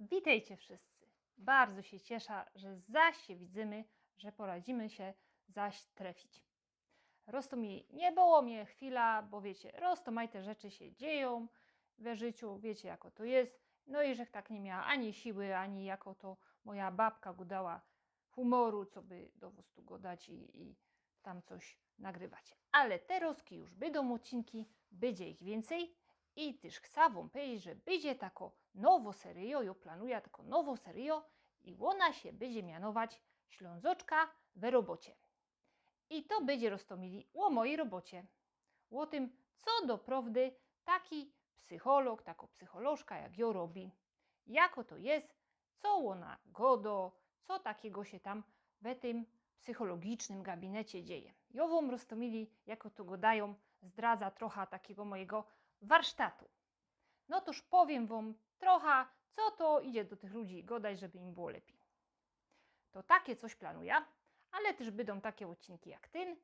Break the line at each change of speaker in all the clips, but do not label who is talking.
Witajcie wszyscy. Bardzo się cieszę, że zaś się widzimy, że poradzimy się zaś trafić. Mi nie było mnie chwila, bo wiecie, roztomaj te rzeczy się dzieją we życiu, wiecie jako to jest. No i że tak nie miała ani siły, ani jako to moja babka go dała humoru, co by do wostu go dać i tam coś nagrywać. Ale te rozki już będą odcinki, będzie ich więcej i też chcę wam powiedzieć, że będzie tako nowo serio, ja planuję tako nowo serio i ona się będzie mianować Ślązoczka we robocie. I to będzie roztomili o mojej robocie. O tym, co doprawdy taki psycholog, taka psycholożka jak ja robi. Jako to jest, co ona godo, co takiego się tam w tym psychologicznym gabinecie dzieje. Ja wam roztomili, jako to go dają, zdradza trochę takiego mojego warsztatu. No toż powiem wam trochę, co to idzie do tych ludzi godać, żeby im było lepiej. To takie coś planuję, ale też będą takie odcinki jak ten.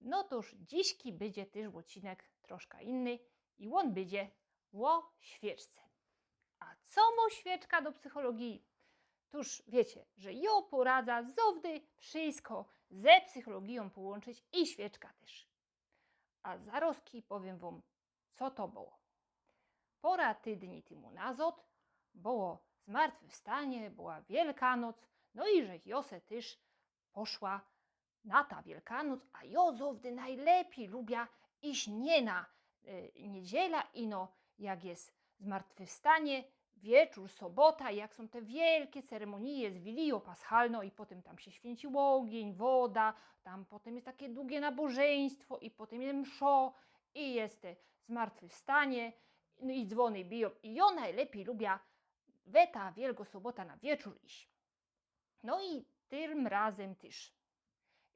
No toż dziśki będzie też odcinek troszkę inny i on będzie o świeczce. A co mu świeczka do psychologii? Tuż wiecie, że ją poradza zowdy wszystko ze psychologią połączyć i świeczka też. A zaroski powiem wam, co to było. Pora tydni temu nazad było zmartwychwstanie, była Wielkanoc, no i że Jose też poszła na ta Wielkanoc, a Jozowdy najlepiej lubia iść nie na niedziela, ino jak jest zmartwychwstanie, wieczór, sobota, jak są te wielkie ceremonie z Wilio Paschalno i potem tam się święci ogień, woda, tam potem jest takie długie nabożeństwo i potem jest mszo i jest zmartwychwstanie, no i dzwony biją i ja najlepiej lubia we ta Wielka Sobota na wieczór iść. No i tym razem też.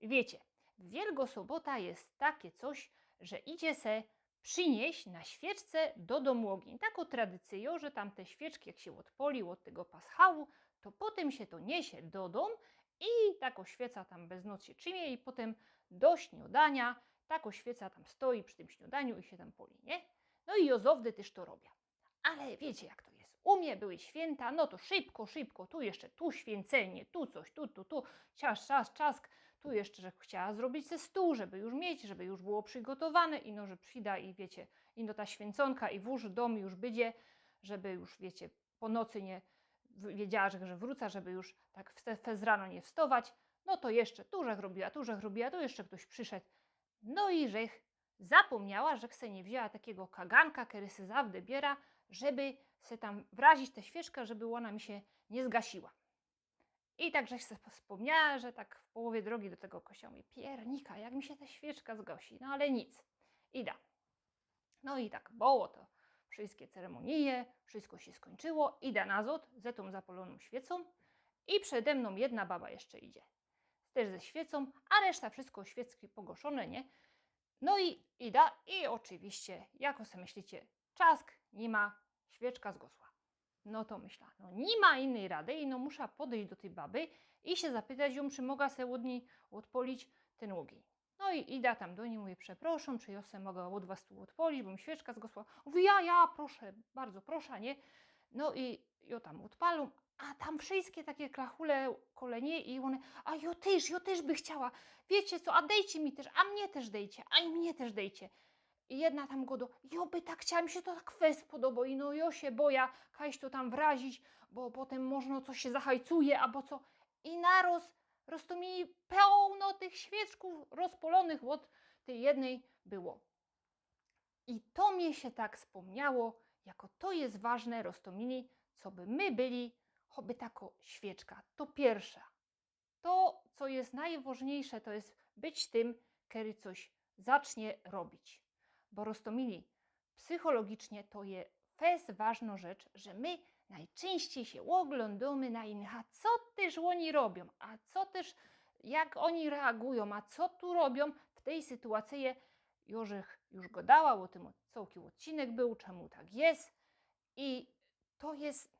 Wiecie, Wielka Sobota jest takie coś, że idzie se przynieść na świeczce do domu ogień. Taką tradycją, że tam te świeczki jak się odpalił od tego paschału, to potem się to niesie do domu i taką świeca tam bez noc się trzymie i potem do śniadania taką świeca tam stoi przy tym śniadaniu i się tam poli, nie? No i Jozowdy też to robią. Ale wiecie jak to jest. U mnie były święta, no to szybko, szybko, tu jeszcze, tu święcenie, tu coś, tu, czask, tu jeszcze, że chciała zrobić ze stół, żeby już mieć, żeby już było przygotowane i no, że przyda i wiecie, i no ta święconka i wóż dom już będzie, żeby już wiecie, po nocy nie wiedziała, że wróca, żeby już tak z rano nie wstawać, no to jeszcze tu robiła, tu jeszcze ktoś przyszedł. No i żech zapomniała, że se nie wzięła takiego kaganka, który se zawsze biera, żeby se tam wrazić tę świeczkę, żeby ona mi się nie zgasiła. I tak żeś sobie wspomniała, że tak w połowie drogi do tego kościoła mówi, piernika, jak mi się ta świeczka zgasi, no ale nic, ida. No i tak było to, wszystkie ceremonie, wszystko się skończyło, ida nazad ze tą zapaloną świecą i przede mną jedna baba jeszcze idzie, też ze świecą, a reszta wszystko świecki pogoszone, nie? No i ida i oczywiście, jako sobie myślicie, czask nie ma, świeczka zgosła. No to myślę, no nie ma innej rady i no muszę podejść do tej baby i się zapytać ją, czy mogę sobie od niej odpolić ten ogień. No i ida tam do niej, mówię, przepraszam, czy ja sobie mogę od was tu odpolić, bo mi świeczka zgosła. Mówi, ja, proszę, bardzo proszę, nie? No i ja tam odpalą, a tam wszystkie takie klachule kolenie i one, a ja też by chciała, wiecie co, a dejcie mi też, a mnie też dejcie, a i mnie też dejcie. I jedna tam godo, jo by tak chciała, mi się to tak fest podoba i no jo się boja, kajś to tam wrazić, bo potem można coś się zahajcuje, albo co. I naroz to mi pełno tych świeczków rozpolonych od tej jednej było. I to mi się tak wspomniało, jako to jest ważne, roztomili, co by my byli, choby tako świeczka. To pierwsza. To, co jest najważniejsze, to jest być tym, który coś zacznie robić. Bo roztomili, psychologicznie to jest fest ważna rzecz, że my najczęściej się oglądamy na innych, a co też oni robią, a co też, jak oni reagują, a co tu robią w tej sytuacji. Już go dała, o tym całkiem odcinek był, czemu tak jest. I to jest,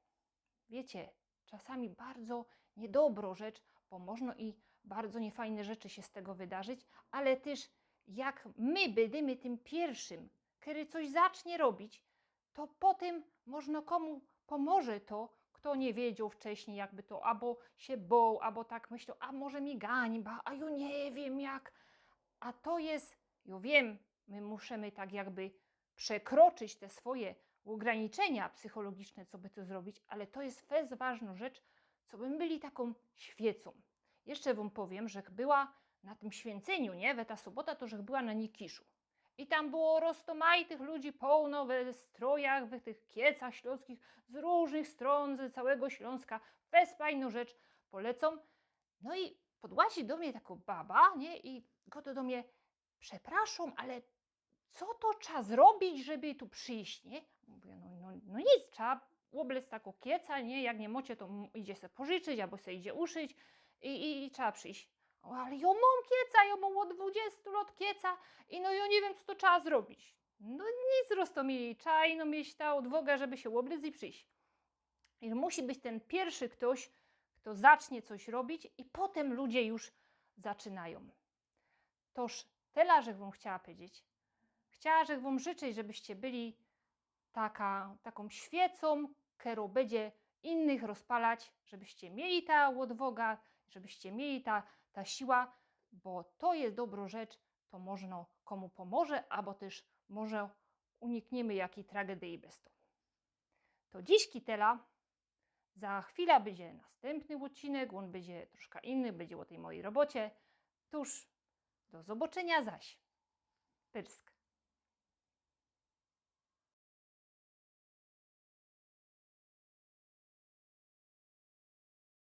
wiecie, czasami bardzo niedobro rzecz, bo można i bardzo niefajne rzeczy się z tego wydarzyć, ale też jak my będziemy tym pierwszym, który coś zacznie robić, to potem można komu pomoże to, kto nie wiedział wcześniej, jakby to albo się bał, albo tak myślał, a może mi gańba, a ja nie wiem jak. A to jest, ja wiem, my musimy tak jakby przekroczyć te swoje ograniczenia psychologiczne, co by to zrobić, ale to jest fez ważna rzecz, co by byli taką świecą. Jeszcze wam powiem, że była na tym święceniu, nie, we ta sobota, to że była na Nikiszu. I tam było roztomajtych ludzi pełno we strojach, w tych kiecach śląskich, z różnych stron, ze całego Śląska. Fez fajną rzecz, polecam. No i podłazi do mnie taka baba, nie, i goto do mnie, przepraszam, ale co to trzeba zrobić, żeby tu przyjść, nie? Mówię, no nic, trzeba oblec taką kieca, nie? Jak nie mocie, to idzie se pożyczyć, albo se idzie uszyć i trzeba przyjść. O, ale ja mam kieca, ja mam od 20 lat kieca i no ja nie wiem, co to trzeba zrobić. No nic, Rostomili, trzeba ino mieć ta odwaga, żeby się oblec i przyjść. I musi być ten pierwszy ktoś, kto zacznie coś robić i potem ludzie już zaczynają. Toż tyle, że wam chciała powiedzieć. Chciała, że wam życzyć, żebyście byli taką świecą, która będzie innych rozpalać, żebyście mieli ta odwaga, żebyście mieli ta siła, bo to jest dobra rzecz, to można komu pomoże, albo też może unikniemy jakiej tragedii bez to. To dziś kitela, za chwilę będzie następny odcinek, on będzie troszkę inny, będzie o tej mojej robocie. Tuż do zobaczenia zaś. Pyrsk.